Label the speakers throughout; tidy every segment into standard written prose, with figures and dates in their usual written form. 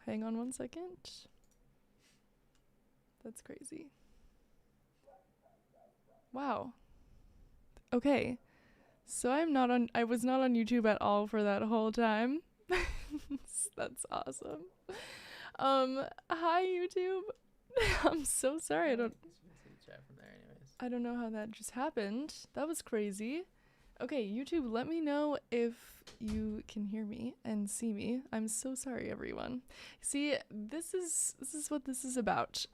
Speaker 1: hang on one second. That's crazy. Wow. Okay. So I was not on YouTube at all for that whole time. That's awesome. Hi YouTube. I'm so sorry. I don't know how that just happened. That was crazy. Okay, YouTube, let me know if you can hear me and see me. I'm so sorry, everyone. See, this is what this is about.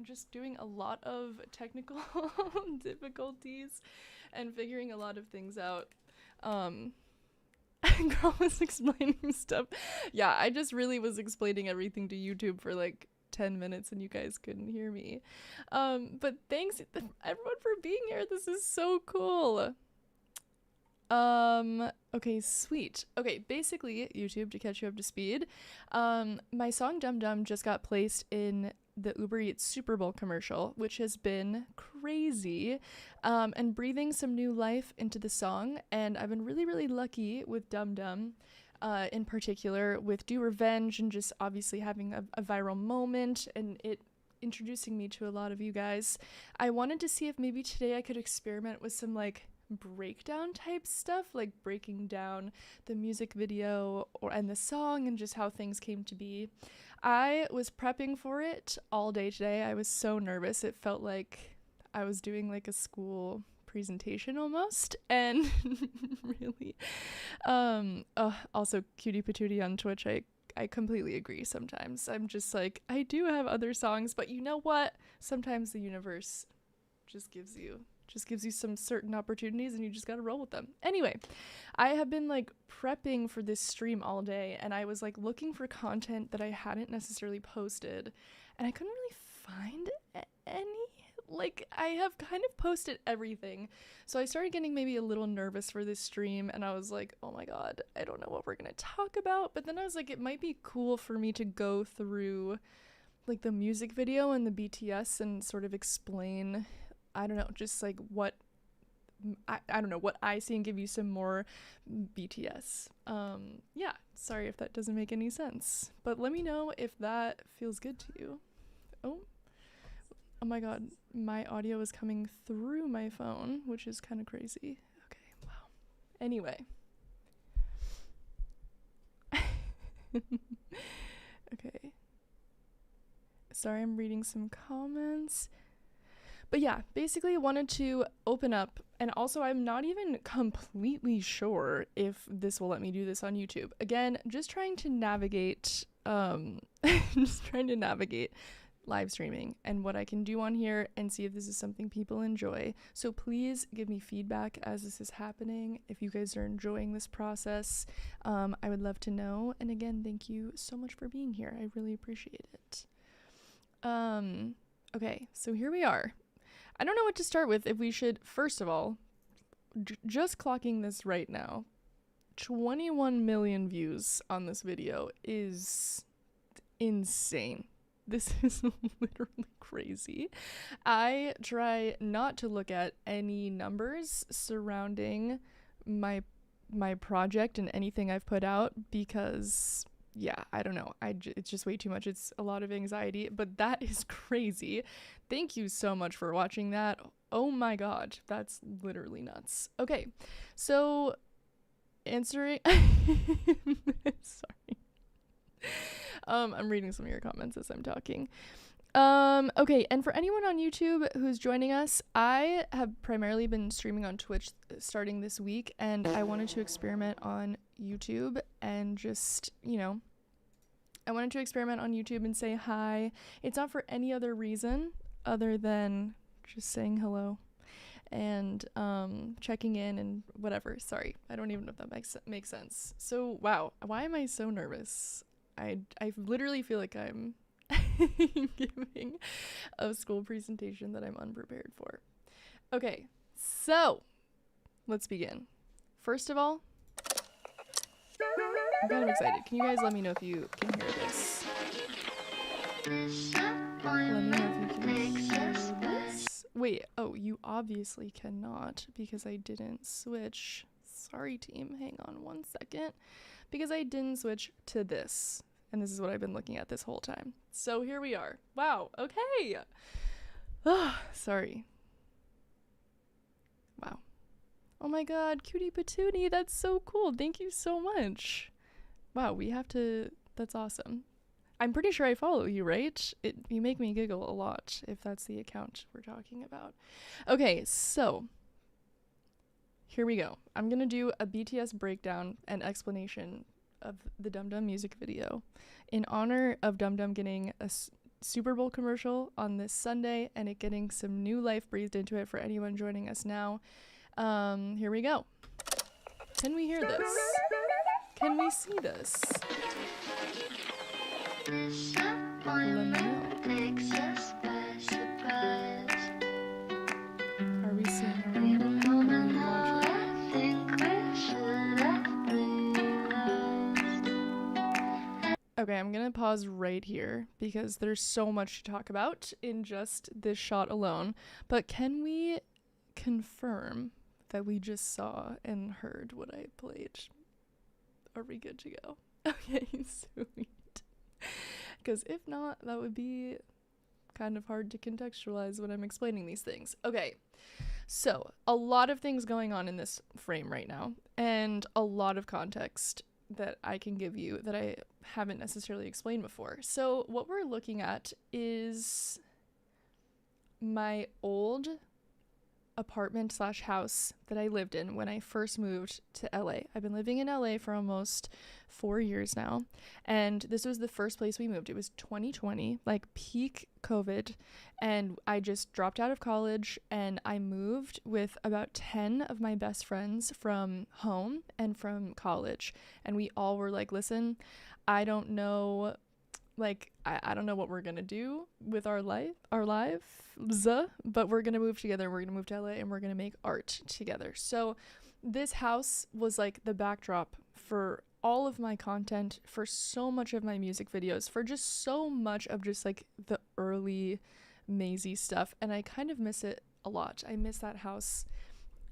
Speaker 1: Just doing a lot of technical difficulties and figuring a lot of things out. Girl was explaining stuff. Yeah, I just really was explaining everything to YouTube for like 10 minutes and you guys couldn't hear me. But thanks everyone for being here. This is so cool. Okay, sweet. Okay, basically, YouTube, to catch you up to speed, my song Dum Dum just got placed in the Uber Eats Super Bowl commercial, which has been crazy, and breathing some new life into the song. And I've been really, really lucky with Dum Dum, in particular with Do Revenge, and just obviously having a viral moment and it introducing me to a lot of you guys. I wanted to see if maybe today I could experiment with some like breakdown type stuff, like breaking down the music video and the song and just how things came to be. I was prepping for it all day today. I was so nervous. It felt like I was doing like a school presentation almost, and really also cutie patootie on Twitch. I completely agree. Sometimes I'm just like, I do have other songs, but you know what, sometimes the universe just gives you some certain opportunities and you just gotta roll with them. Anyway, I have been like prepping for this stream all day, and I was like looking for content that I hadn't necessarily posted, and I couldn't really find any. Like, I have kind of posted everything, so I started getting maybe a little nervous for this stream, and I was like, oh my god, I don't know what we're gonna talk about. But then I was like, it might be cool for me to go through like the music video and the BTS and sort of explain, I don't know, just like what I don't know what I see, and give you some more BTS. Yeah, sorry if that doesn't make any sense, but let me know if that feels good to you. Oh my god, my audio is coming through my phone, which is kind of crazy. Okay, wow. Anyway. Okay. Sorry, I'm reading some comments. But yeah, basically I wanted to open up, and also I'm not even completely sure if this will let me do this on YouTube. Again, just trying to navigate live streaming and what I can do on here and see if this is something people enjoy. So please give me feedback as this is happening. If you guys are enjoying this process, I would love to know. And again, thank you so much for being here. I really appreciate it. Okay, so here we are. I don't know what to start with. If we should, first of all, just clocking this right now, 21 million views on this video is insane. This is literally crazy. I try not to look at any numbers surrounding my project and anything I've put out because, yeah, I don't know. It's just way too much. It's a lot of anxiety, but that is crazy. Thank you so much for watching that. Oh my god, that's literally nuts. Okay, so answering... Sorry. I'm reading some of your comments as I'm talking. Okay, and for anyone on YouTube who's joining us, I have primarily been streaming on Twitch starting this week, and I wanted to experiment on YouTube and just, you know, I wanted to experiment on YouTube and say hi. It's not for any other reason other than just saying hello and checking in and whatever. Sorry, I don't even know if that makes sense. So, wow, why am I so nervous? I literally feel like I'm giving a school presentation that I'm unprepared for. Okay, so let's begin. First of all, I'm kind of excited. Can you guys let me know if you can hear this? Let me know if you can hear this. Wait, oh, you obviously cannot because I didn't switch. Sorry, team. Hang on one second. Because I didn't switch to this. And this is what I've been looking at this whole time. So here we are. Wow. Okay. Sorry. Wow. Oh my god, Cutie Patootie. That's so cool. Thank you so much. Wow, that's awesome. I'm pretty sure I follow you, right? You make me giggle a lot, if that's the account we're talking about. Okay, so here we go. I'm gonna do a BTS breakdown and explanation of the Dum Dum music video in honor of Dum Dum getting a Super Bowl commercial on this Sunday and it getting some new life breathed into it for anyone joining us now. Here we go. Can we hear this? Can we see this? Are we seeing it? Okay, I'm gonna pause right here because there's so much to talk about in just this shot alone. But can we confirm that we just saw and heard what I played? Are we good to go? Okay, sweet. Because if not, that would be kind of hard to contextualize when I'm explaining these things. Okay, so a lot of things going on in this frame right now, and a lot of context that I can give you that I haven't necessarily explained before. So what we're looking at is my old apartment / house that I lived in when I first moved to LA. I've been living in LA for almost 4 years now, and this was the first place we moved. It was 2020, like peak COVID, and I just dropped out of college and I moved with about 10 of my best friends from home and from college, and we all were like, listen, I don't know, like I don't know what we're gonna do with our lives, but we're gonna move together. We're gonna move to LA and we're gonna make art together. So this house was like the backdrop for all of my content, for so much of my music videos, for just so much of just like the early Maisie stuff, and I kind of miss it a lot. I miss that house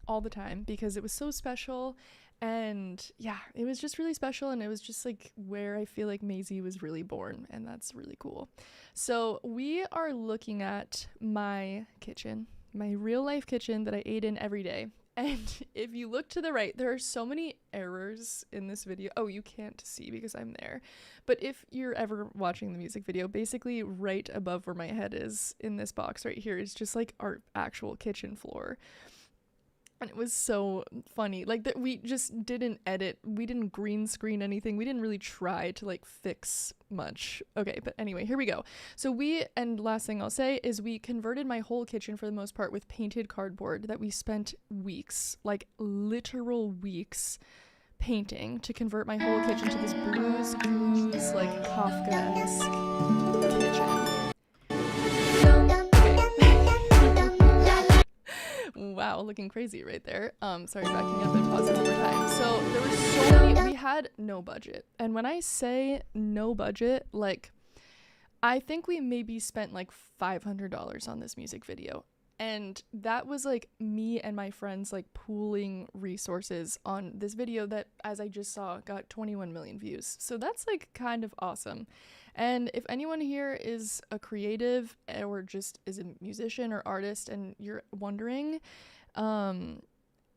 Speaker 1: all the time because it was so special. And yeah, it was just really special, and it was just like where I feel like Maisie was really born, and that's really cool. So we are looking at my kitchen, my real life kitchen that I ate in every day. And if you look to the right, there are so many errors in this video. Oh, you can't see because I'm there. But if you're ever watching the music video, basically right above where my head is in this box right here is just like our actual kitchen floor. And it was so funny, like that we just didn't edit, we didn't green screen anything, we didn't really try to like fix much. Okay, but anyway, here we go. So and last thing I'll say is we converted my whole kitchen for the most part with painted cardboard that we spent weeks, like literal weeks, painting to convert my whole kitchen to this blues clues, like Kafka-esque kitchen. Wow, looking crazy right there. Sorry, backing up and pausing over time. So there were so many, we had no budget. And when I say no budget, like I think we maybe spent like $500 on this music video. And that was like me and my friends like pooling resources on this video that, as I just saw, got 21 million views. So that's like kind of awesome. And if anyone here is a creative or just is a musician or artist and you're wondering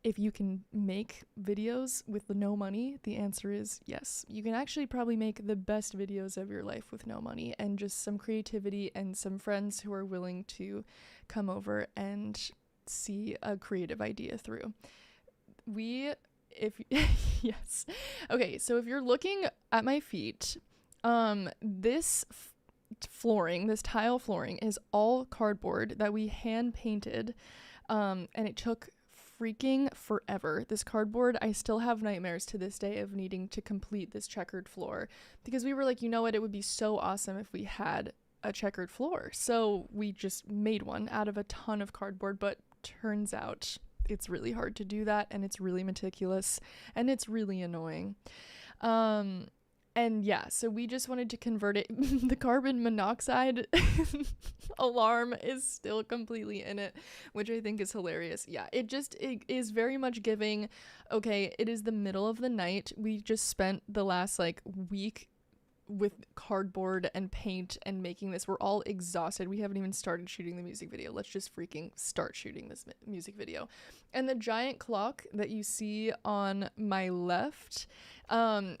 Speaker 1: if you can make videos with no money, the answer is yes. You can actually probably make the best videos of your life with no money and just some creativity and some friends who are willing to come over and see a creative idea through. Yes. Okay, so if you're looking at my feet, this flooring, this tile flooring is all cardboard that we hand painted, and it took freaking forever. This cardboard, I still have nightmares to this day of needing to complete this checkered floor because we were like, you know what, it would be so awesome if we had a checkered floor. So we just made one out of a ton of cardboard, but turns out it's really hard to do that, and it's really meticulous, and it's really annoying. And yeah, so we just wanted to convert it. The carbon monoxide alarm is still completely in it, which I think is hilarious. Yeah, it is very much giving, okay, it is the middle of the night. We just spent the last like week with cardboard and paint and making this. We're all exhausted. We haven't even started shooting the music video. Let's just freaking start shooting this music video. And the giant clock that you see on my left,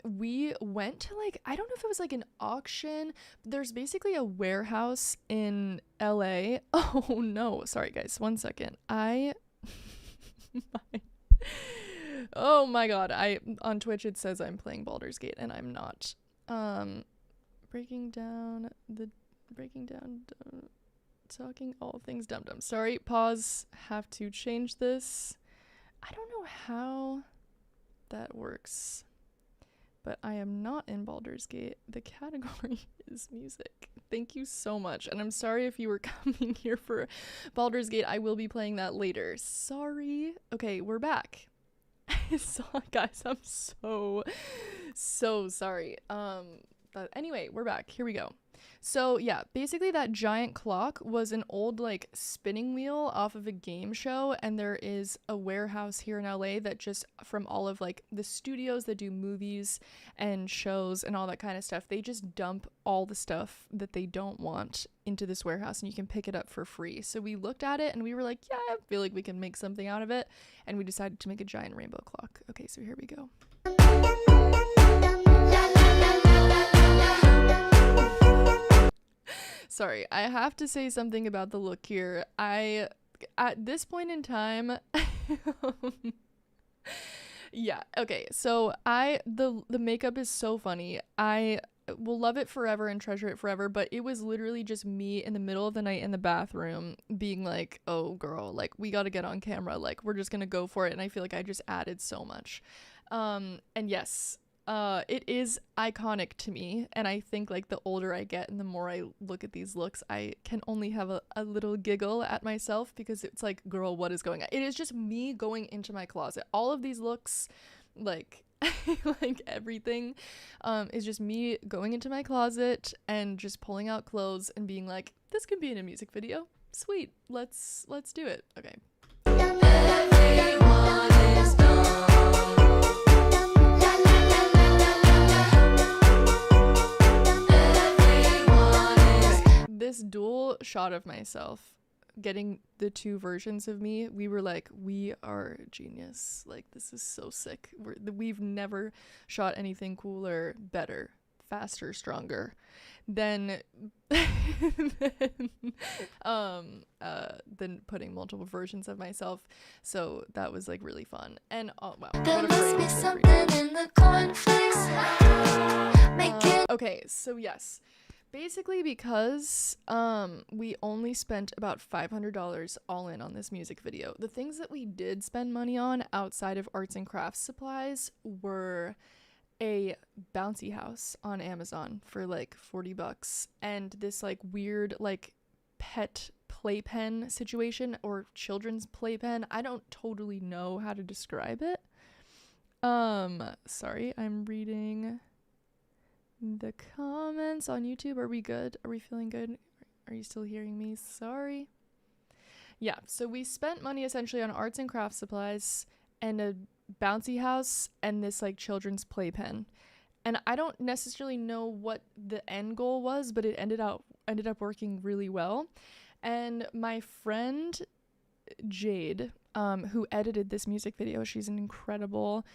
Speaker 1: we went to like, I don't know if it was like an auction. There's basically a warehouse in LA. Oh no, sorry guys, 1 second. Oh my god, on Twitch it says I'm playing Baldur's Gate and I'm not. Breaking down talking all things Dum Dum. Sorry, pause, have to change this. I don't know how that works, but I am not in Baldur's Gate. The category is music. Thank you so much, and I'm sorry if you were coming here for Baldur's Gate. I will be playing that later. Sorry. Okay, we're back. So, guys, I'm so sorry. But anyway, we're back. Here we go. So yeah, basically that giant clock was an old like spinning wheel off of a game show, and there is a warehouse here in LA that just from all of like the studios that do movies and shows and all that kind of stuff, they just dump all the stuff that they don't want into this warehouse and you can pick it up for free. So we looked at it and we were like, yeah, I feel like we can make something out of it, and we decided to make a giant rainbow clock. Okay, so here we go. Sorry, I have to say something about the look here. At this point in time, yeah, okay, so the makeup is so funny. I will love it forever and treasure it forever, but it was literally just me in the middle of the night in the bathroom being like, oh girl, like we gotta get on camera, like we're just gonna go for it, and I feel like I just added so much. And yes, it is iconic to me, and I think like the older I get and the more I look at these looks, I can only have a little giggle at myself, because it's like, girl, what is going on? It is just me going into my closet. All of these looks, like like everything is just me going into my closet and just pulling out clothes and being like, this could be in a music video. Sweet, let's do it. Okay. Everyone is dumb. This dual shot of myself getting the two versions of me, we were like, we are genius, like this is so sick. We've never shot anything cooler, better, faster, stronger than than putting multiple versions of myself. So that was like really fun. And oh wow, there must be something in the cornflakes. Okay, so yes, basically because we only spent about $500 all in on this music video. The things that we did spend money on outside of arts and crafts supplies were a bouncy house on Amazon for like $40, and this like weird like pet playpen situation, or children's playpen. I don't totally know how to describe it. Sorry, I'm reading the comments on YouTube. Are we good? Are we feeling good? Are you still hearing me? Sorry. Yeah, so we spent money essentially on arts and crafts supplies and a bouncy house and this like children's playpen. And I don't necessarily know what the end goal was, but it ended up working really well. And my friend Jade, who edited this music video, she's an incredible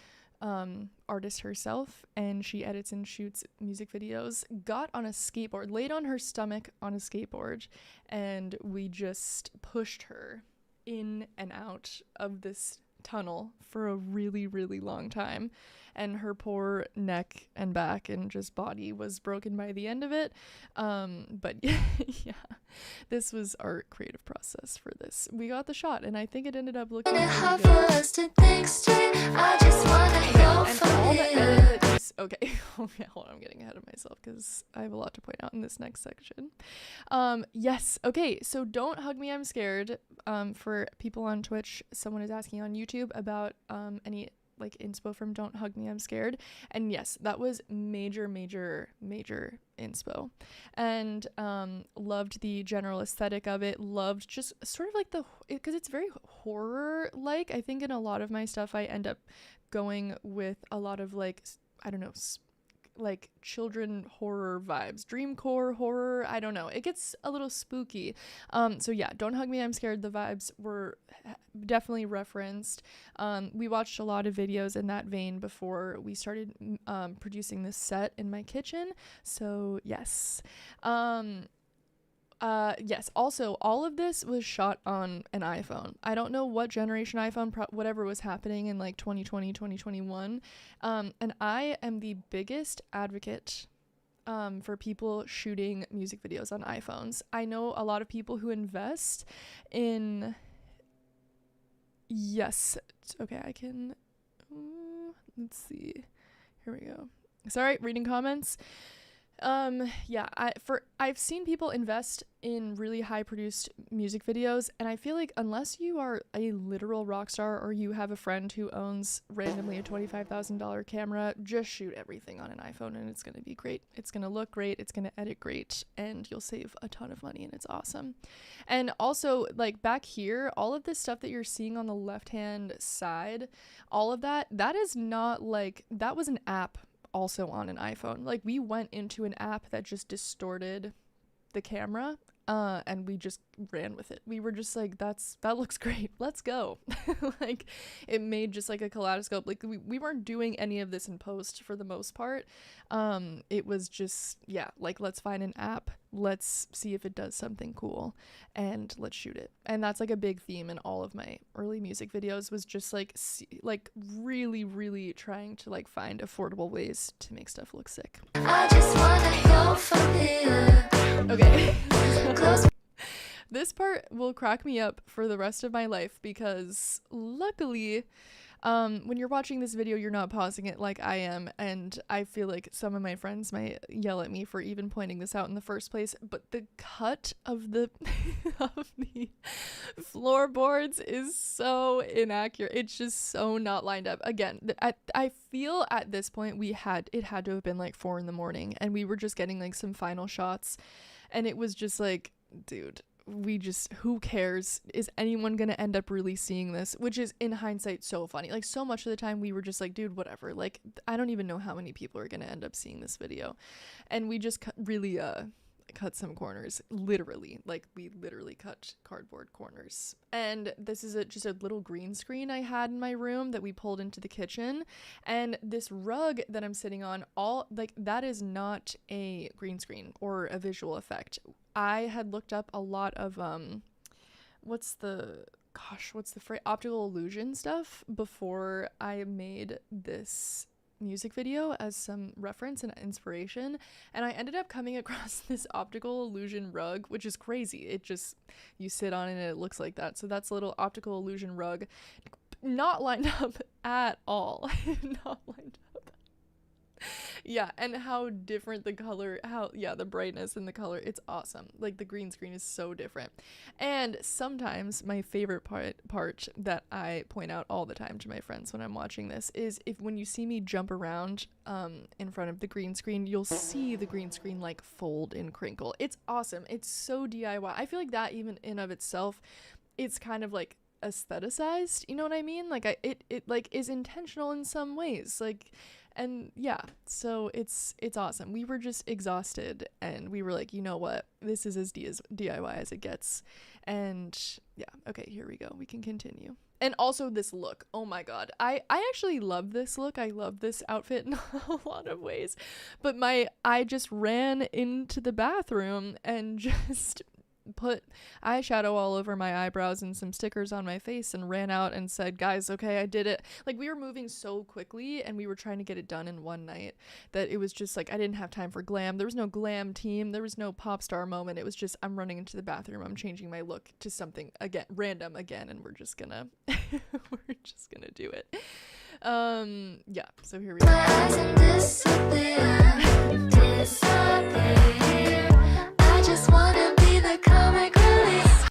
Speaker 1: artist herself, and she edits and shoots music videos, got on a skateboard, laid on her stomach on a skateboard, and we just pushed her in and out of this tunnel for a really, really long time, and her poor neck and back and just body was broken by the end of it. But yeah, this was our creative process for this. We got the shot, and I think it ended up looking really good. Okay, hold on, I'm getting ahead of myself because I have a lot to point out in this next section. Yes, okay, so Don't Hug Me, I'm Scared. For people on Twitch, someone is asking on YouTube about any like inspo from Don't Hug Me, I'm Scared. And yes, that was major inspo. And loved the general aesthetic of it, loved just sort of like because it's very horror like. I think in a lot of my stuff I end up going with a lot of like, I don't know, like children horror vibes, dreamcore horror. I don't know. It gets a little spooky. So yeah, Don't Hug Me, I'm Scared. The vibes were definitely referenced. We watched a lot of videos in that vein before we started producing this set in my kitchen. So yes. Yes, also all of this was shot on an iPhone. I don't know what generation iPhone, whatever was happening in like 2020, 2021. And I am the biggest advocate for people shooting music videos on iPhones. I know a lot of people who invest in, yes, okay, I can, let's see, here we go. Sorry, reading comments. Yeah, I've seen people invest in really high produced music videos, and I feel like unless you are a literal rock star or you have a friend who owns randomly a $25,000 camera, just shoot everything on an iPhone and it's going to be great. It's going to look great, it's going to edit great, and you'll save a ton of money, and it's awesome. And also, like back here, all of this stuff that you're seeing on the left hand side, all of that is not like, that was an app also on an iPhone. Like we went into an app that just distorted the camera and we just ran with it. We were just like, that looks great, let's go. Like it made just like a kaleidoscope. Like we weren't doing any of this in post for the most part. It was just, yeah, like let's find an app, let's see if it does something cool, and let's shoot it. And that's like a big theme in all of my early music videos, was just like really trying to like find affordable ways to make stuff look sick. I just wanna go from here. Okay. This part will crack me up for the rest of my life because luckily when you're watching this video, you're not pausing it like I am, and I feel like some of my friends might yell at me for even pointing this out in the first place, but the cut of the of the floorboards is so inaccurate. It's just so not lined up. Again, I feel at this point it had to have been like 4 a.m, and we were just getting like some final shots, and it was just like, dude, who cares? Is anyone gonna end up really seeing this? Which is in hindsight so funny. Like so much of the time we were just like, dude, whatever. Like I don't even know how many people are gonna end up seeing this video. And we just really cut some corners, literally. Like we literally cut cardboard corners. And this is just a little green screen I had in my room that we pulled into the kitchen, and this rug that I'm sitting on, all like that is not a green screen or a visual effect. I had looked up a lot of what's the phrase, optical illusion stuff before I made this music video as some reference and inspiration, and I ended up coming across this optical illusion rug, which is crazy. It just, you sit on it and it looks like that. So that's a little optical illusion rug, not lined up at all. Not lined up. Yeah, and how different the color, the brightness and the color, it's awesome. Like the green screen is so different. And sometimes my favorite part that I point out all the time to my friends when I'm watching this is when you see me jump around in front of the green screen, you'll see the green screen like fold and crinkle. It's awesome. It's so DIY. I feel like that even in of itself, it's kind of like aestheticized, you know what I mean? Like it like is intentional in some ways, like. And yeah, so it's awesome. We were just exhausted and we were like, you know what, this is as DIY as it gets. And yeah, okay, here we go, we can continue. And also this look, oh my god, I actually love this look. I love this outfit in a lot of ways, but I just ran into the bathroom and just put eyeshadow all over my eyebrows and some stickers on my face and ran out and said, guys, okay, I did it. Like we were moving so quickly and we were trying to get it done in one night that it was just like I didn't have time for glam. There was no glam team, there was no pop star moment. It was just I'm running into the bathroom, I'm changing my look to something again random again, and we're just gonna do it. Yeah, so here we go.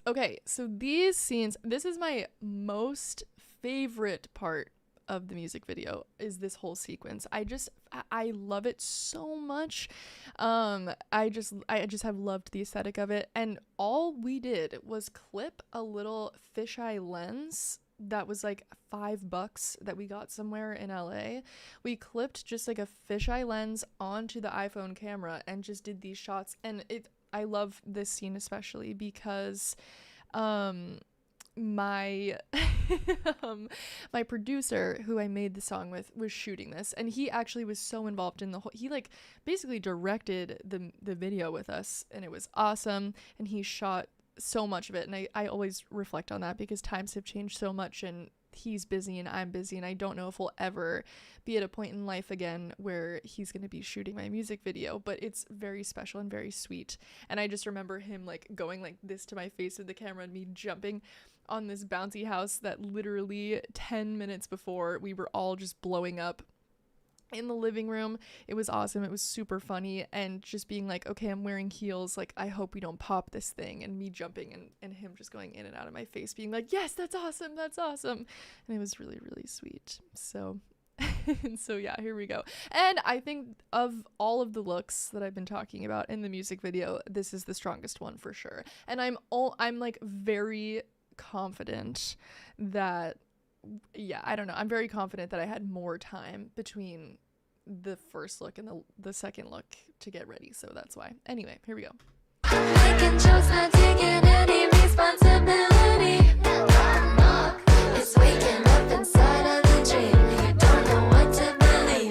Speaker 1: Okay, so these scenes, this is my most favorite part of the music video, is this whole sequence. I love it so much. I just have loved the aesthetic of it, and all we did was clip a little fisheye lens that was like $5 that we got somewhere in LA. We clipped just like a fisheye lens onto the iPhone camera and just did these shots. And I love this scene especially because my my producer who I made the song with was shooting this, and he actually was so involved in the whole, he like basically directed the video with us, and it was awesome, and he shot so much of it. And I always reflect on that because times have changed so much, and he's busy and I'm busy, and I don't know if we'll ever be at a point in life again where he's going to be shooting my music video, but it's very special and very sweet. And I just remember him like going like this to my face with the camera and me jumping on this bouncy house that literally 10 minutes before we were all just blowing up in the living room. It was awesome. It was super funny, and just being like, okay, I'm wearing heels, like I hope we don't pop this thing, and me jumping and him just going in and out of my face being like, yes, that's awesome, and it was really, really sweet. So so yeah, here we go. And I think of all of the looks that I've been talking about in the music video, this is the strongest one for sure. And I'm like very confident that, yeah, I don't know, I'm very confident that I had more time between the first look and the second look to get ready, so that's why. Anyway, here we go. Making jokes, not taking any responsibility. It's waking up inside of the dream. You don't know what to believe.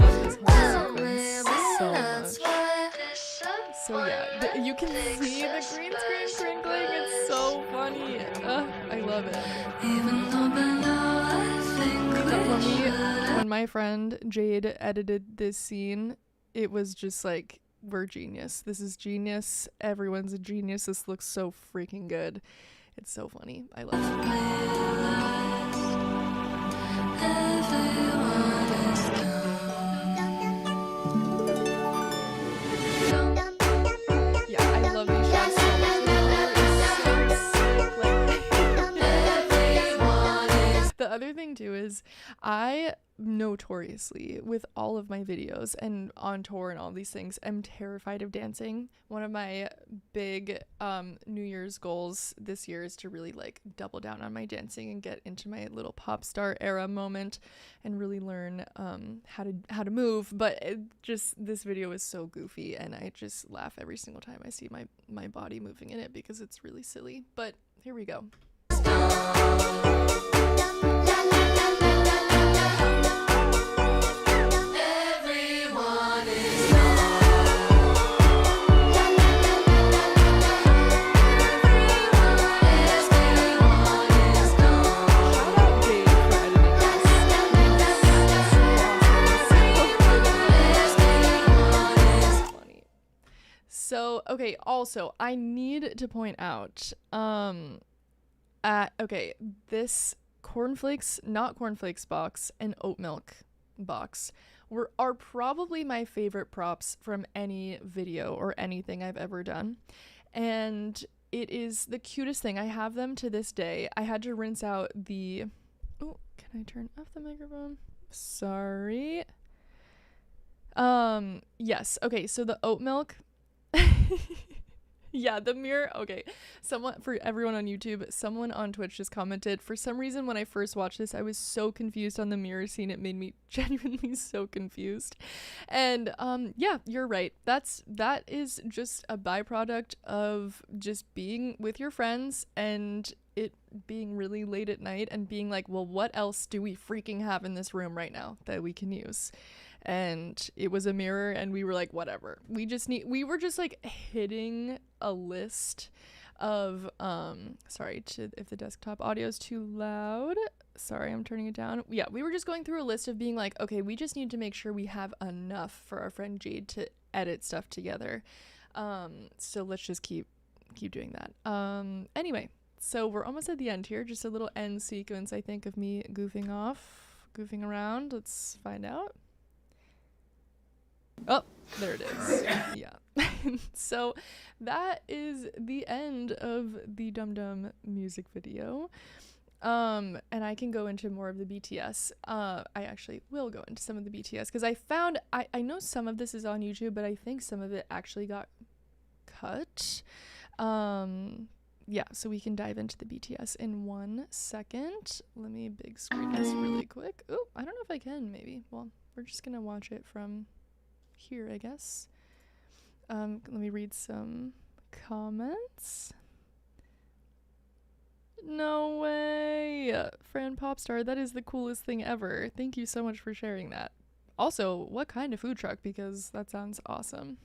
Speaker 1: So yeah, you can see the green screen crinkling. It's so funny. I love it. Even though below I think when my friend Jade edited this scene, it was just like, we're genius. This is genius. Everyone's a genius. This looks so freaking good. It's so funny. I love it. Yeah, I love these shots so much. The other thing too is I notoriously, with all of my videos and on tour and all these things, am terrified of dancing. One of my big New Year's goals this year is to really like double down on my dancing and get into my little pop star era moment and really learn how to move. But this video is so goofy, and I just laugh every single time I see my body moving in it because it's really silly. But here we go. So, okay, also, I need to point out, this not cornflakes box and oat milk box are probably my favorite props from any video or anything I've ever done. And it is the cutest thing. I have them to this day. I had to rinse out can I turn off the microphone? Sorry. Yes. Okay, so the oat milk. Yeah, the mirror. Okay, for everyone on YouTube, someone on Twitch just commented, for some reason when I first watched this, I was so confused on the mirror scene. It made me genuinely so confused. And yeah, you're right. That is just a byproduct of just being with your friends and it being really late at night and being like, well, what else do we freaking have in this room right now that we can use? And it was a mirror, and we were like, whatever, we were just like hitting a list of sorry if the desktop audio is too loud, sorry, I'm turning it down. Yeah, we were just going through a list of being like, okay, we just need to make sure we have enough for our friend Jade to edit stuff together. So let's just keep doing that. Anyway, so we're almost at the end here. Just a little end sequence, I think, of me goofing around. Let's find out. Oh, there it is. Yeah. So that is the end of the Dum Dum music video. And I can go into more of the BTS. I actually will go into some of the BTS because I found, I know some of this is on YouTube, but I think some of it actually got cut. yeah, so we can dive into the BTS in 1 second. Let me big screen this really quick. Oh, I don't know if I can, maybe. Well, we're just gonna watch it from here, I guess. Let me read some comments. No way! Fran Popstar, that is the coolest thing ever. Thank you so much for sharing that. Also, what kind of food truck? Because that sounds awesome.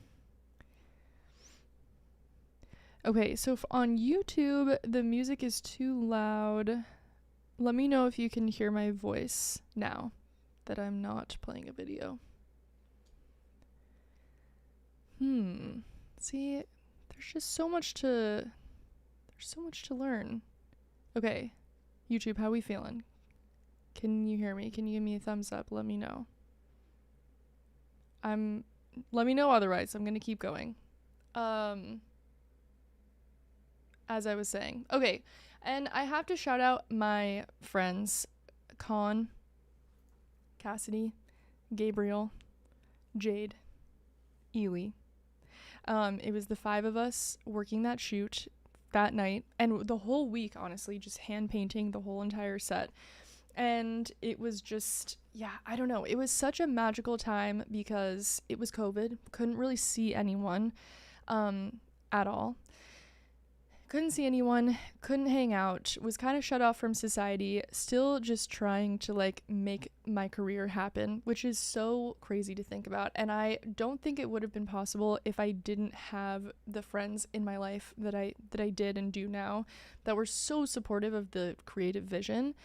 Speaker 1: Okay, so on YouTube, the music is too loud. Let me know if you can hear my voice now that I'm not playing a video. See, there's just so much to learn. Okay, YouTube, how we feeling? Can you hear me? Can you give me a thumbs up? Let me know. Let me know otherwise. I'm gonna keep going. As I was saying. Okay, and I have to shout out my friends, Con, Cassidy, Gabriel, Jade, Ely. It was the 5 of us working that shoot that night, and the whole week, honestly, just hand painting the whole entire set. And it was just, yeah, I don't know. It was such a magical time because it was COVID. Couldn't really see anyone at all. Couldn't see anyone, couldn't hang out, was kind of shut off from society, still just trying to like make my career happen, which is so crazy to think about. And I don't think it would have been possible if I didn't have the friends in my life that I did and do now that were so supportive of the creative vision.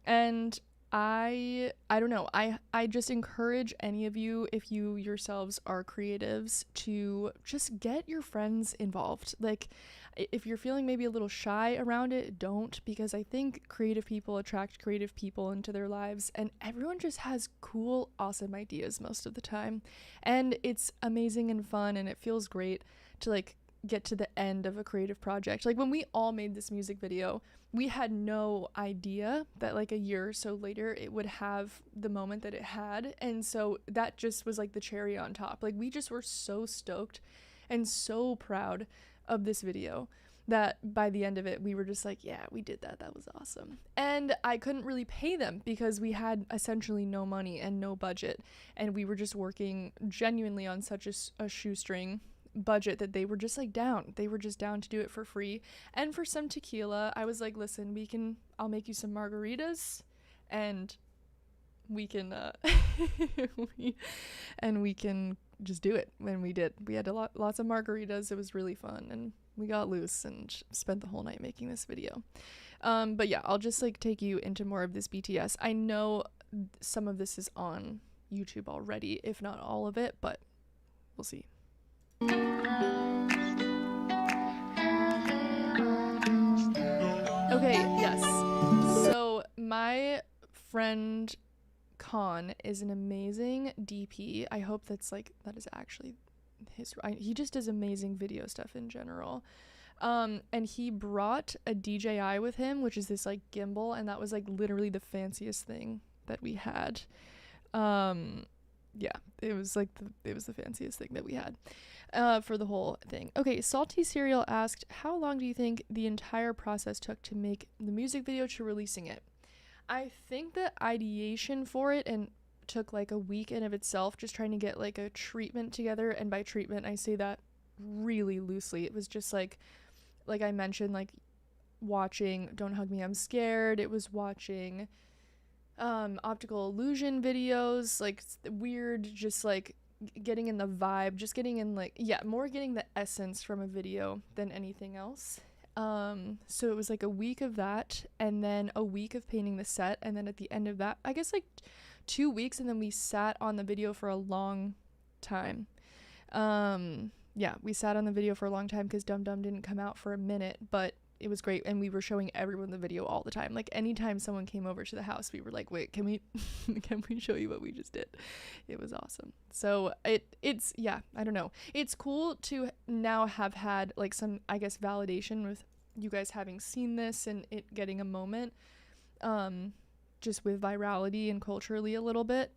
Speaker 1: And I don't know, I just encourage any of you, if you yourselves are creatives, to just get your friends involved. Like, if you're feeling maybe a little shy around it, don't, because I think creative people attract creative people into their lives, and everyone just has cool, awesome ideas most of the time, and it's amazing and fun, and it feels great to like get to the end of a creative project. Like when we all made this music video, we had no idea that like a year or so later it would have the moment that it had, and so that just was like the cherry on top. Like we just were so stoked and so proud of this video that by the end of it we were just like, yeah, we did that was awesome. And I couldn't really pay them because we had essentially no money and no budget, and we were just working genuinely on such a shoestring budget that they were just like down to do it for free. And for some tequila, I was like, listen, I'll make you some margaritas and we can we can just do it. And we had lots of margaritas. It was really fun, and we got loose and spent the whole night making this video. But yeah, I'll just like take you into more of this BTS. I know some of this is on YouTube already, if not all of it, but we'll see. Okay, yes. So my friend Khan is an amazing DP. I hope that is actually his. He just does amazing video stuff in general. And he brought a DJI with him, which is this like gimbal, and that was like literally the fanciest thing that we had. Yeah, it was the fanciest thing that we had for the whole thing. Okay, Salty Cereal asked, how long do you think the entire process took to make the music video to releasing it? I think the ideation for it and took like a week in of itself, just trying to get like a treatment together. And by treatment, I say that really loosely. It was just like I mentioned, like watching Don't Hug Me, I'm Scared. It was watching optical illusion videos, like weird, just like getting in the vibe, just getting in like, yeah, more getting the essence from a video than anything else. So it was like a week of that, and then a week of painting the set, and then at the end of that, I guess like 2 weeks, and then we sat on the video for a long time. Yeah, we sat on the video for a long time because Dum Dum didn't come out for a minute, but it was great, and we were showing everyone the video all the time. Like anytime someone came over to the house, we were like, wait, can we show you what we just did? It was awesome. So it's yeah, I don't know, it's cool to now have had like some, I guess, validation with you guys having seen this and it getting a moment, just with virality and culturally a little bit,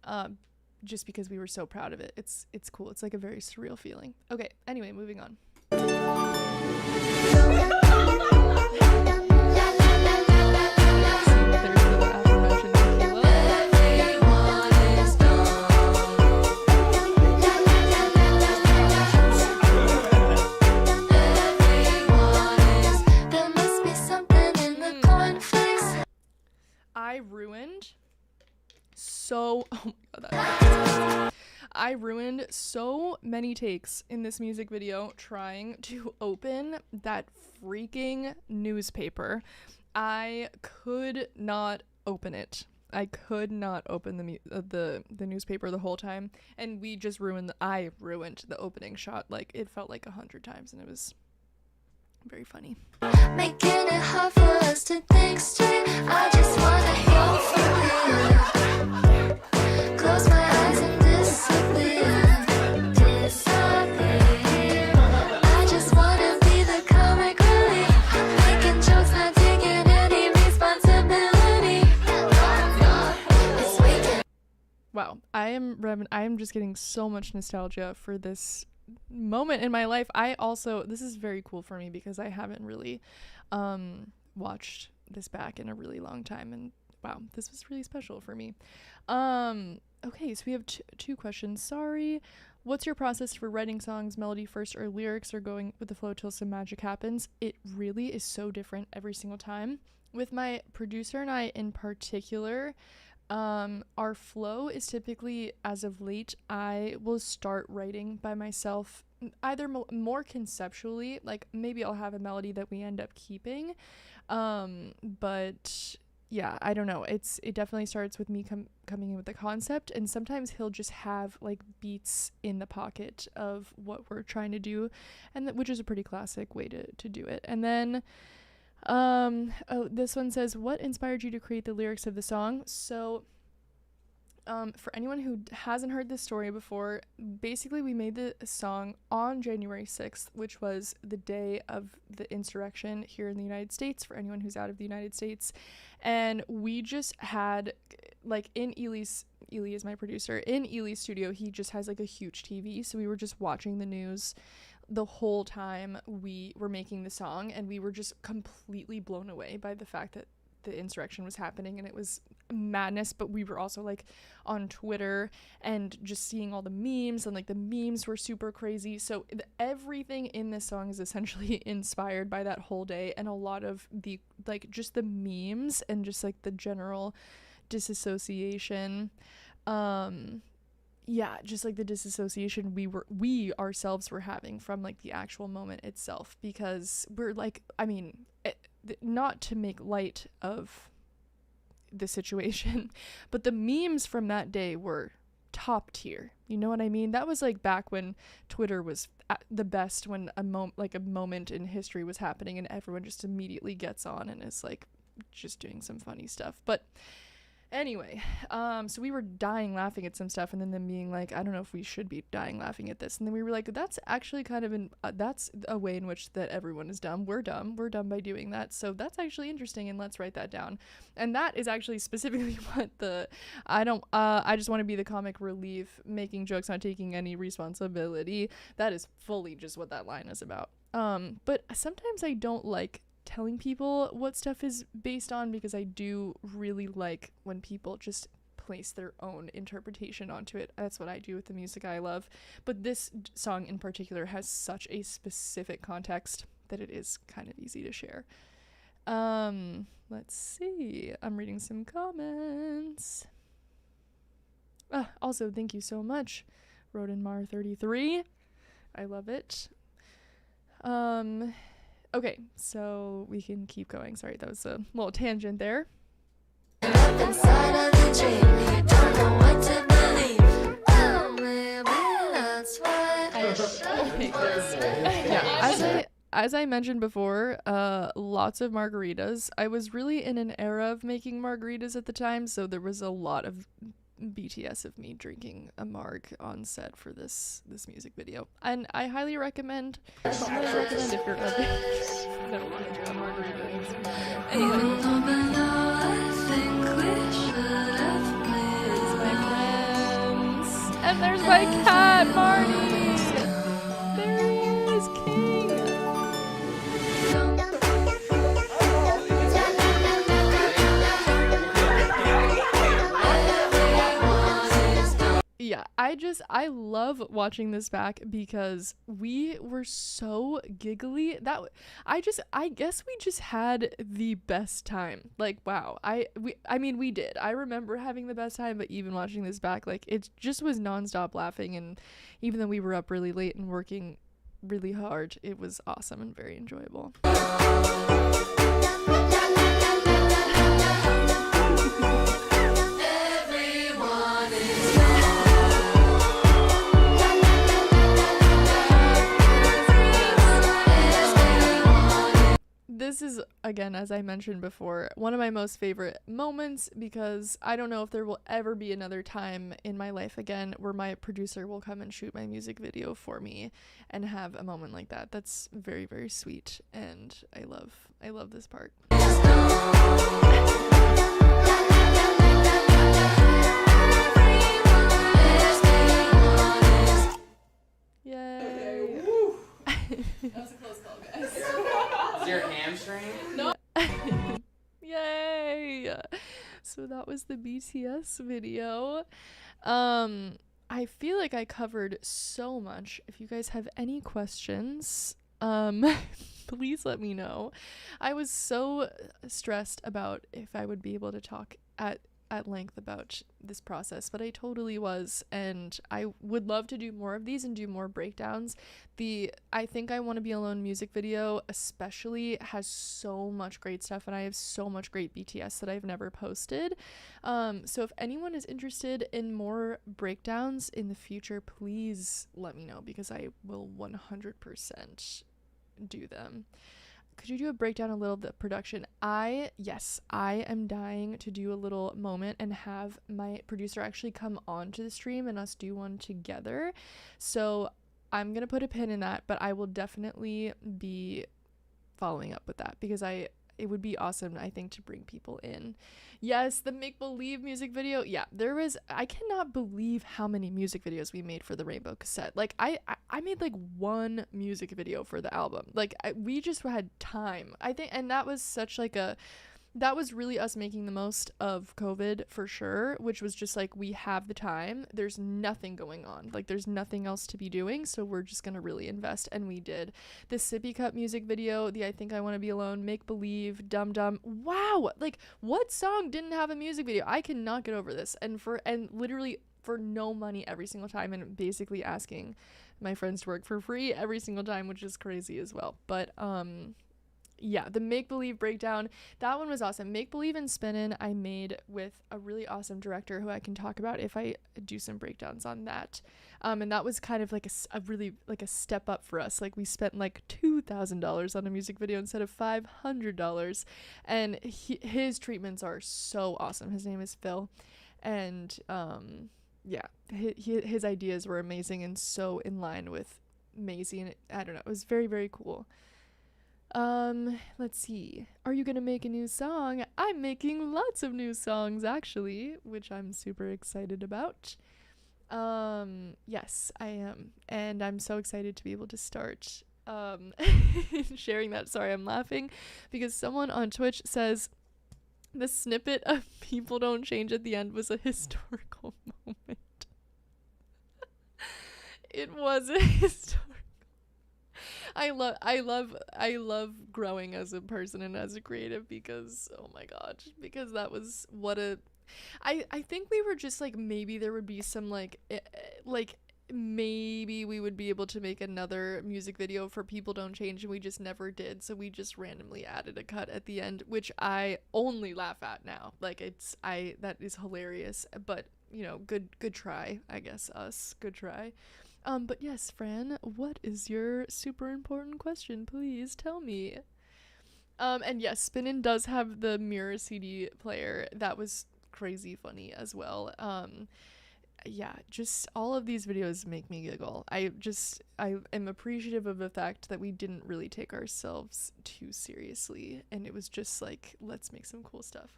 Speaker 1: just because we were so proud of it. It's cool. It's like a very surreal feeling. Okay, anyway, moving on. so I ruined so many takes in this music video trying to open that freaking newspaper. I could not open it. I could not open the newspaper the whole time, and I ruined the opening shot. Like, it felt like 100 times, and it was very funny. Making it hard for us to think straight. I just wanna hear from you. Close my eyes and disappear. I just wanna be the comic relief. Making jokes, not taking any responsibility. Wow, I am just getting so much nostalgia for this moment in my life. This is very cool for me because I haven't really watched this back in a really long time, and wow, this was really special for me. Okay, so we have two questions. Sorry, what's your process for writing songs, melody first or lyrics, or going with the flow till some magic happens? It really is so different every single time. With my producer and I in particular, our flow is typically, as of late, I will start writing by myself, either more conceptually, like maybe I'll have a melody that we end up keeping, but yeah, I don't know, it definitely starts with me coming in with the concept, and sometimes he'll just have like beats in the pocket of what we're trying to do, and which is a pretty classic way to do it. And then this one says, what inspired you to create the lyrics of the song? So for anyone who hasn't heard this story before, basically we made the song on January 6th, which was the day of the insurrection here in the United States, for anyone who's out of the United States. And we just had, like, in Ely is my producer, in Ely's studio, he just has like a huge TV, so we were just watching the news the whole time we were making the song, and we were just completely blown away by the fact that the insurrection was happening, and it was madness. But we were also like on Twitter and just seeing all the memes, and like the memes were super crazy. So everything in this song is essentially inspired by that whole day, and a lot of the like just the memes and just like the general disassociation, yeah, just like the disassociation we ourselves were having from like the actual moment itself, because we're like, I mean, not to make light of the situation, but the memes from that day were top tier. You know what I mean? That was like back when Twitter was at the best, when a moment in history was happening and everyone just immediately gets on and is like just doing some funny stuff. But anyway, so we were dying laughing at some stuff, and then them being like, I don't know if we should be dying laughing at this. And then we were like, that's actually kind of that's a way in which that everyone is dumb. We're dumb by doing that. So that's actually interesting, and let's write that down. And that is actually specifically what I just want to be the comic relief, making jokes, not taking any responsibility. That is fully just what that line is about. But sometimes I don't like telling people what stuff is based on, because I do really like when people just place their own interpretation onto it. That's what I do with the music I love. But this song in particular has such a specific context that it is kind of easy to share. Let's see. I'm reading some comments. Also, thank you so much, Rodenmar33. I love it. Okay, so we can keep going. Sorry, that was a little tangent there. Inside of the dream, don't know what to believe. Oh, maybe that's why as I mentioned before, lots of margaritas. I was really in an era of making margaritas at the time, so there was a lot of BTS of me drinking a marg on set for this music video, and I highly recommend if you're never want to do a margarita. Anyway, there's my friends, and there's my cat Marty. There he is, King. Yeah, I love watching this back because we were so giggly that I guess we just had the best time. Like, wow. I mean, we did. I remember having the best time, but even watching this back, like, it just was nonstop laughing. And even though we were up really late and working really hard, it was awesome and very enjoyable. This is, again, as I mentioned before, one of my most favorite moments because I don't know if there will ever be another time in my life again where my producer will come and shoot my music video for me and have a moment like that. That's very, very sweet, and I love this part. Yay.
Speaker 2: That was a close call, guys.
Speaker 3: Is your hamstring?
Speaker 1: No. Yay. So that was the BTS video. I feel like I covered so much. If you guys have any questions, please let me know. I was so stressed about if I would be able to talk at length about this process, but I totally was, and I would love to do more of these and do more breakdowns. The I Think I Want to Be Alone music video especially has so much great stuff, and I have so much great BTS that I've never posted. So if anyone is interested in more breakdowns in the future, please let me know because I will 100% do them. Could you do a breakdown a little of the production? Yes, I am dying to do a little moment and have my producer actually come onto the stream and us do one together. So I'm going to put a pin in that, but I will definitely be following up with that because it would be awesome, I think, to bring people in. Yes, the Make Believe music video. Yeah, I cannot believe how many music videos we made for the Rainbow Cassette. Like, I made like one music video for the album. Like, we just had time, I think, and that was such like that was really us making the most of COVID for sure, which was just like, we have the time. There's nothing going on. Like, there's nothing else to be doing. So we're just going to really invest. And we did. The Sippy Cup music video, the I Think I Want to Be Alone, Make Believe, Dum Dum. Wow. Like, what song didn't have a music video? I cannot get over this. And literally for no money every single time, and basically asking my friends to work for free every single time, which is crazy as well. But, yeah, the Make Believe breakdown, that one was awesome. Make Believe and Spinnin' I made with a really awesome director who I can talk about if I do some breakdowns on that. And that was kind of like a really like a step up for us. Like, we spent like $2,000 on a music video instead of $500, and his treatments are so awesome. His name is Phil, and yeah, his ideas were amazing and so in line with Maisie, and I don't know, it was very, very cool. Let's see. Are you gonna make a new song? I'm making lots of new songs, actually, which I'm super excited about. Yes, I am. And I'm so excited to be able to start, sharing that. Sorry, I'm laughing because someone on Twitch says the snippet of People Don't Change at the end was a historical moment. It was a historical. I love growing as a person and as a creative because, oh my god, because that was what I think we were just like, maybe there would be some like maybe we would be able to make another music video for People Don't Change, and we just never did. So we just randomly added a cut at the end, which I only laugh at now. Like, that is hilarious, but you know, good try, I guess. Good try. But yes, Fran, what is your super important question? Please tell me. And yes, Spinnin' does have the mirror CD player. That was crazy funny as well. Yeah, just all of these videos make me giggle. I am appreciative of the fact that we didn't really take ourselves too seriously, and it was just like, let's make some cool stuff.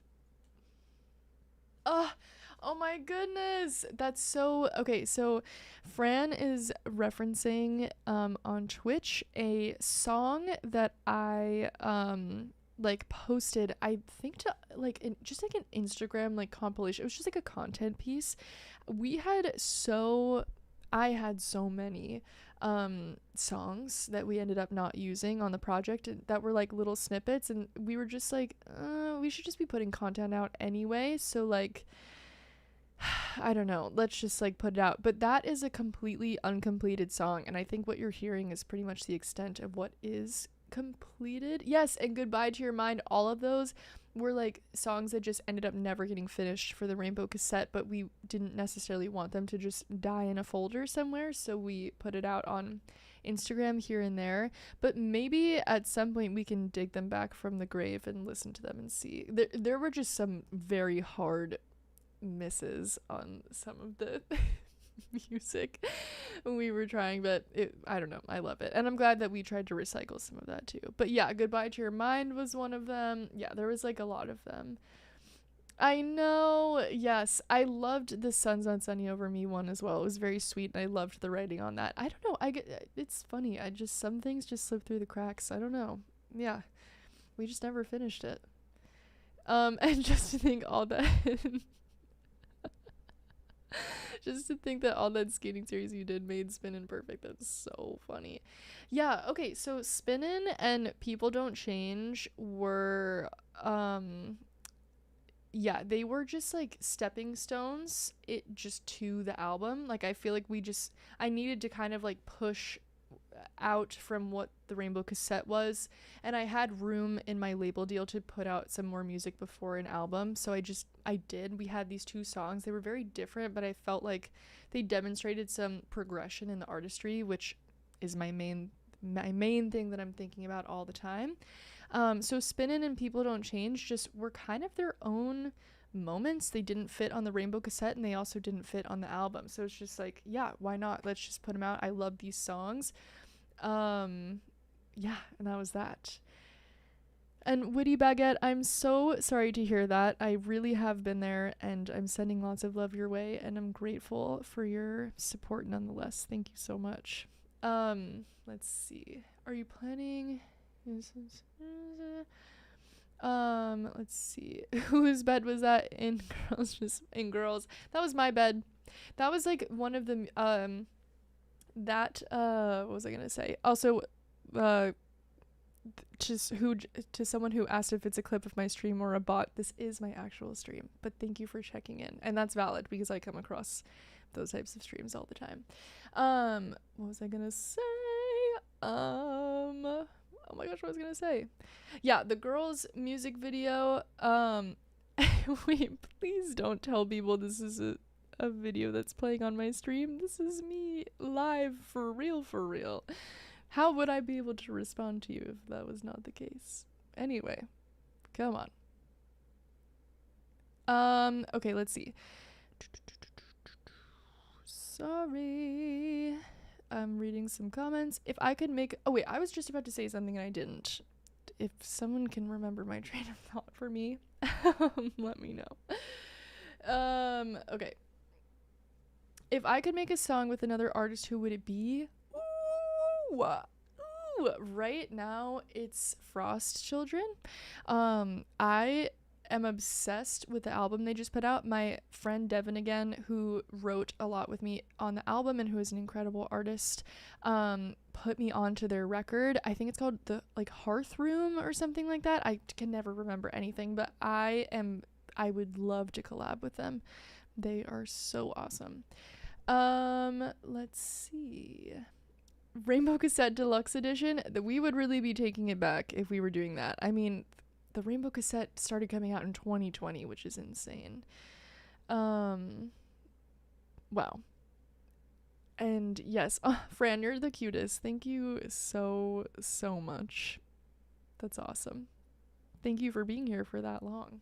Speaker 1: Oh my goodness, that's so okay. So Fran is referencing on Twitch a song that I like posted, I think, to like just like an Instagram like compilation. It was just like a content piece. We had so I had so many songs that we ended up not using on the project that were like little snippets, and we were just like, we should just be putting content out anyway, so like I don't know, let's just like put it out. But that is a completely uncompleted song, and I think what you're hearing is pretty much the extent of what is completed. Yes, and Goodbye to Your Mind, all of those were like songs that just ended up never getting finished for the Rainbow cassette, but we didn't necessarily want them to just die in a folder somewhere, so we put it out on Instagram here and there. But maybe at some point we can dig them back from the grave and listen to them and see. There were just some very hard misses on some of the music we were trying, but I don't know, I love it, and I'm glad that we tried to recycle some of that too. But yeah, Goodbye to Your Mind was one of them. Yeah, there was like a lot of them. I know. Yes, I loved the Sun's Not Sunny Over Me one as well. It was very sweet, and I loved the writing on that. I don't know, it's funny, I just, some things just slip through the cracks. I don't know. Yeah, we just never finished it. And just to think all that just to think that all that skating series you did made Spinnin' perfect. That's so funny. Yeah, okay, so Spinnin' and People Don't Change were yeah, they were just like stepping stones to the album. Like I feel like I needed to kind of like push out from what the Rainbow cassette was, and I had room in my label deal to put out some more music before an album, so I did. We had these two songs. They were very different, but I felt like they demonstrated some progression in the artistry, which is my main thing that I'm thinking about all the time. So Spinnin' and People Don't Change just were kind of their own moments. They didn't fit on the Rainbow cassette, and they also didn't fit on the album, so it's just like, yeah, why not, let's just put them out. I love these songs. Yeah, and that was that. And Witty Baguette, I'm so sorry to hear that. I really have been there, and I'm sending lots of love your way, and I'm grateful for your support nonetheless. Thank you so much. Let's see, are you planning let's see, whose bed was that in? Girls, just in Girls. That was my bed. That was like one of the what was I gonna say? Also, to someone who asked if it's a clip of my stream or a bot, this is my actual stream, but thank you for checking in, and that's valid because I come across those types of streams all the time. What was I gonna say? Oh my gosh, what was I gonna say? Yeah, the Girls music video. Wait, please don't tell people this is a video that's playing on my stream. This is me live for real. How would I be able to respond to you if that was not the case? Anyway, come on. Okay, let's see. Sorry, I'm reading some comments. If I could make, oh wait, I was just about to say something and I didn't. If someone can remember my train of thought for me, let me know. Okay. If I could make a song with another artist, who would it be? Ooh, right now it's Frost Children. I am obsessed with the album they just put out. My friend Devin, again, who wrote a lot with me on the album and who is an incredible artist, put me onto their record. I think it's called the Hearth Room or something like that. I can never remember anything, but I would love to collab with them. They are so awesome. Let's see. Rainbow Cassette Deluxe Edition. We would really be taking it back if we were doing that. I mean, the Rainbow Cassette started coming out in 2020, which is insane. Wow. And yes, Fran, you're the cutest. Thank you so much. That's awesome. Thank you for being here for that long.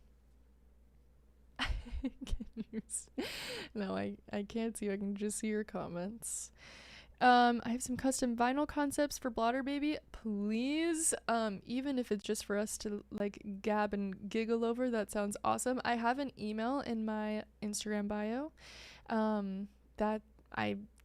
Speaker 1: No, I can't see you. I can just see your comments. I have some custom vinyl concepts for Blotter Baby. Please, even if it's just for us to gab and giggle over, that sounds awesome. I have an email in my Instagram bio.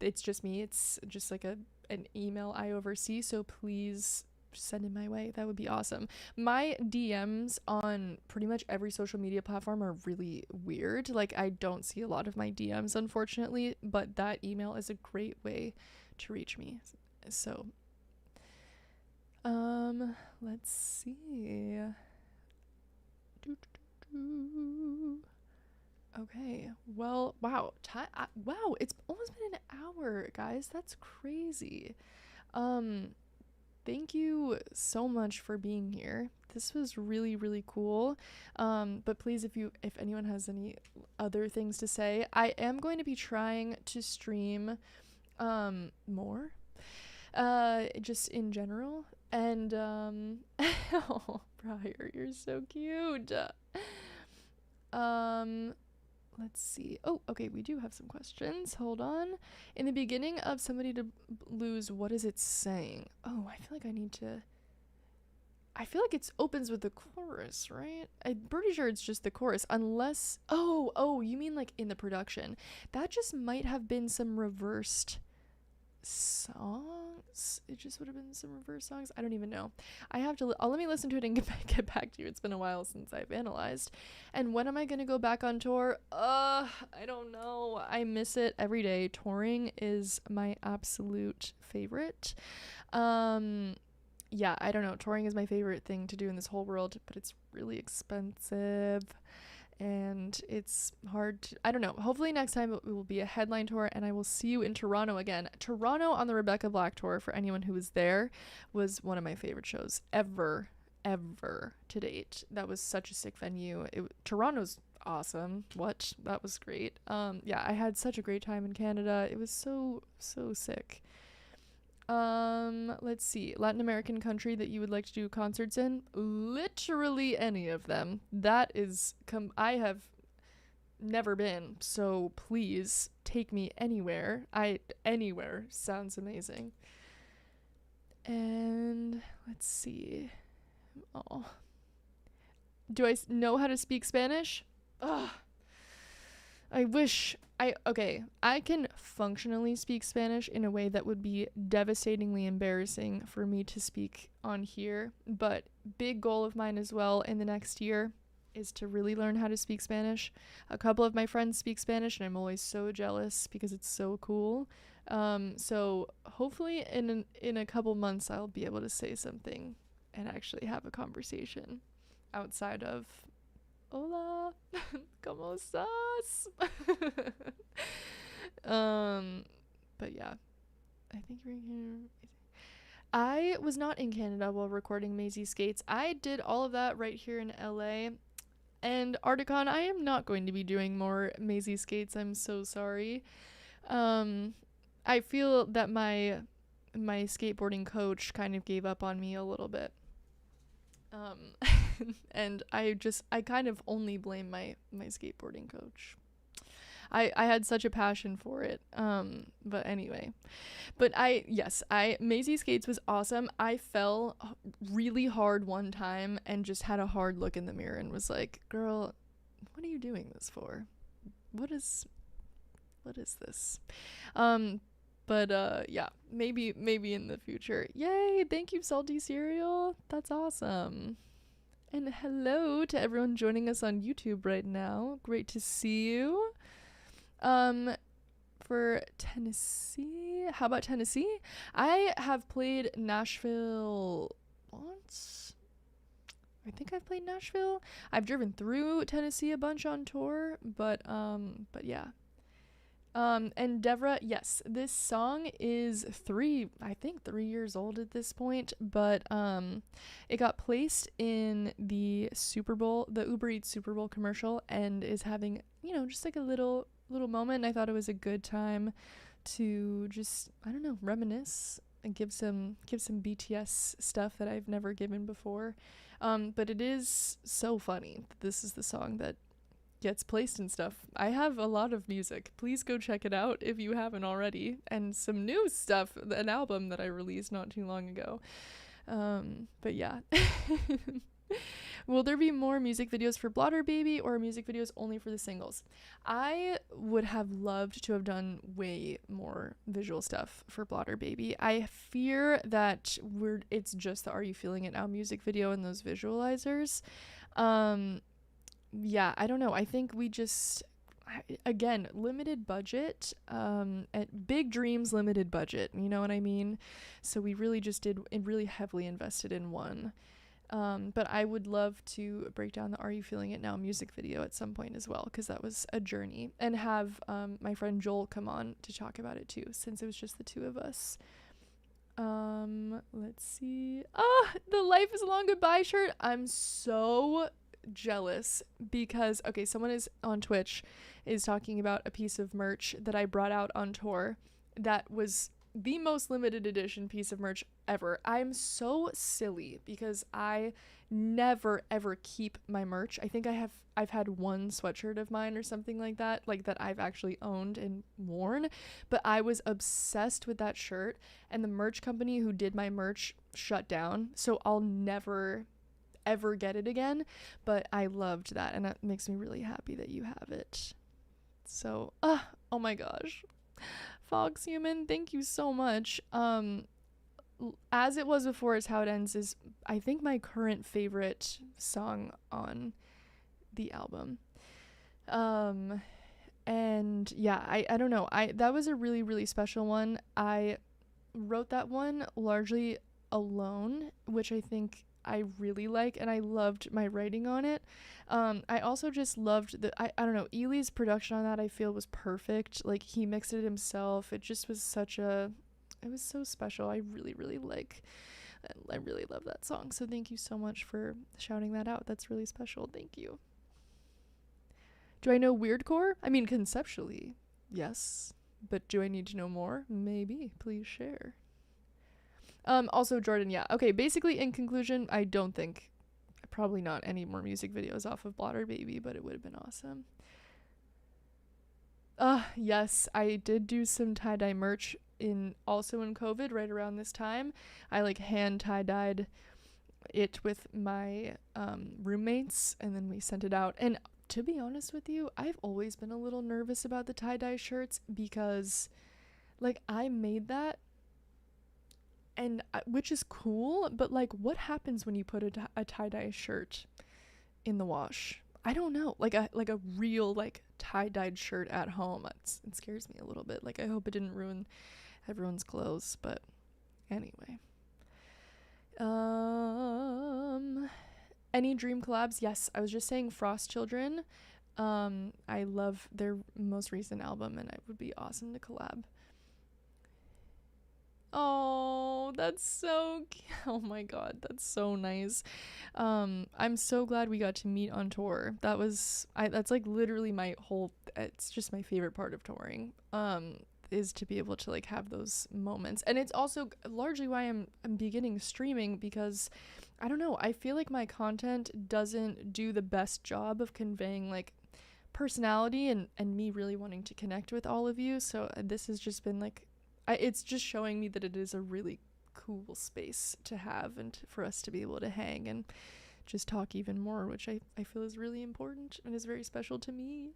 Speaker 1: It's just me. It's just an email I oversee. So please send in my way. That would be awesome. My DMs on pretty much every social media platform are really weird. Like, I don't see a lot of my DMs, unfortunately, but that email is a great way to reach me. So, let's see. Okay, well, wow, wow, it's almost been an hour, guys. That's crazy. Thank you so much for being here. This was really, really cool. But please, if anyone has any other things to say, I am going to be trying to stream more, just in general. And oh, Briar, you're so cute. Let's see. Oh, okay, we do have some questions. Hold on. In the beginning of Somebody to Lose, what is it saying? Oh, I feel like it opens with the chorus, right? I'm pretty sure it's just the chorus, unless, oh, you mean like in the production. That just might have been some reversed songs. It just would have been some reverse songs. I don't even know. I have to let me listen to it and get back to you. It's been a while since I've analyzed. And when am I gonna go back on tour? I don't know. I miss it every day. Touring is my absolute favorite. Yeah, I don't know. Touring is my favorite thing to do in this whole world, but it's really expensive. And it's hard to, I don't know. Hopefully next time it will be a headline tour, and I will see you in Toronto again. Toronto on the Rebecca Black tour, for anyone who was there, was one of my favorite shows ever to date. That was such a sick venue. Toronto's awesome. That was great. Yeah, I had such a great time in Canada. It was so sick. Let's see. Latin American country that you would like to do concerts in? Literally any of them. That is I have never been, so please take me anywhere. Anywhere sounds amazing. And let's see. Oh. Do I know how to speak Spanish? Ugh. I wish I can functionally speak Spanish in a way that would be devastatingly embarrassing for me to speak on here, but big goal of mine as well in the next year is to really learn how to speak Spanish. A couple of my friends speak Spanish, and I'm always so jealous because it's so cool. So hopefully in a couple months I'll be able to say something and actually have a conversation outside of hola, ¿cómo estás? But yeah, I think we're here. I was not in Canada while recording Maisie Skates. I did all of that right here in LA. And Articon, I am not going to be doing more Maisie Skates. I'm so sorry. I feel that my skateboarding coach kind of gave up on me a little bit. And I kind of only blame my skateboarding coach. I had such a passion for it. But anyway, Maisie Skates was awesome. I fell really hard one time and just had a hard look in the mirror and was like, girl, what are you doing this for? What is this? But yeah, maybe in the future. Yay, thank you, Salty Cereal. That's awesome. And hello to everyone joining us on YouTube right now. Great to see you. For Tennessee, how about Tennessee? I have played Nashville once. I think I've played Nashville. I've driven through Tennessee a bunch on tour, but yeah. And Devra, yes, this song is 3 years old at this point, but it got placed in the Super Bowl, the Uber Eats Super Bowl commercial, and is having, just like a little moment. I thought it was a good time to just, I don't know, reminisce and give some BTS stuff that I've never given before. But it is so funny that this is the song that gets placed and stuff. I have a lot of music. Please go check it out if you haven't already. And some new stuff, an album that I released not too long ago. But yeah. Will there be more music videos for Blotter Baby or music videos only for the singles? I would have loved to have done way more visual stuff for Blotter Baby. I fear that it's just the Are You Feeling It Now music video and those visualizers. Yeah, I don't know. I think we just, again, limited budget, at big dreams, limited budget, you know what I mean? So we really just really heavily invested in one. But I would love to break down the Are You Feeling It Now music video at some point as well, because that was a journey, and have my friend Joel come on to talk about it too, since it was just the two of us. Let's see. The Life is a Long Goodbye shirt. I'm so jealous because, okay, someone is on Twitch is talking about a piece of merch that I brought out on tour that was the most limited edition piece of merch ever. I'm so silly because I never ever keep my merch. I think I've had one sweatshirt of mine or something like that I've actually owned and worn, but I was obsessed with that shirt, and the merch company who did my merch shut down, so I'll never ever get it again. But I loved that, and that makes me really happy that you have it. So oh my gosh, Fox Human, thank you so much. As It Was Before Is How It Ends is, I think, my current favorite song on the album. And yeah, I don't know, that was a really, really special one. I wrote that one largely alone, which I think I really like, and I loved my writing on it. I also just loved I don't know, Ely's production on that I feel was perfect. Like, he mixed it himself. It just was it was so special. I really, really love that song. So thank you so much for shouting that out. That's really special. Thank you. Do I know weirdcore? I mean, conceptually, yes. But do I need to know more? Maybe. Please share. Also, Jordan, yeah. Okay, basically, in conclusion, I don't think, probably not any more music videos off of Blotter Baby, but it would have been awesome. Yes, I did do some tie-dye merch also in COVID, right around this time. I hand tie-dyed it with my roommates, and then we sent it out. And to be honest with you, I've always been a little nervous about the tie-dye shirts because, I made that, and which is cool, but what happens when you put a tie-dye shirt in the wash? I don't know, a real tie-dyed shirt at home. It scares me a little bit. I hope it didn't ruin everyone's clothes, but anyway. Any dream collabs? Yes, I was just saying Frost Children. I love their most recent album, and it would be awesome to collab. Oh, that's so oh my god, that's so nice. I'm so glad we got to meet on tour. That's literally my whole, it's just my favorite part of touring, is to be able to have those moments. And it's also largely why I'm beginning streaming, because I don't know, I feel like my content doesn't do the best job of conveying personality and me really wanting to connect with all of you. So this has just been it's just showing me that it is a really cool space to have, and for us to be able to hang and just talk even more, which I feel is really important and is very special to me.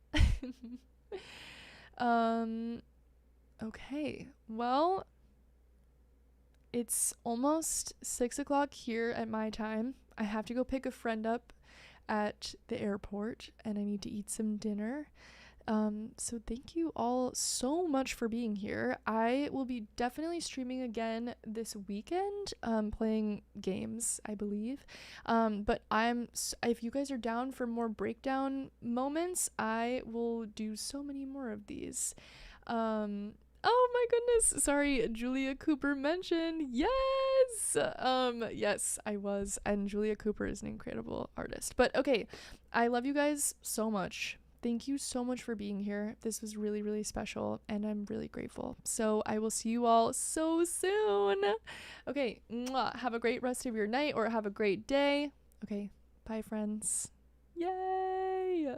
Speaker 1: Okay, well, it's almost 6:00 here at my time. I have to go pick a friend up at the airport, and I need to eat some dinner. So thank you all so much for being here. I will be definitely streaming again this weekend, playing games, I believe. But if you guys are down for more breakdown moments, I will do so many more of these. Oh my goodness. Sorry, Julia Cooper mentioned. Yes. Yes, I was. And Julia Cooper is an incredible artist. But okay, I love you guys so much. Thank you so much for being here. This was really, really special, and I'm really grateful. So I will see you all so soon. Okay, mwah. Have a great rest of your night, or have a great day. Okay, bye, friends. Yay!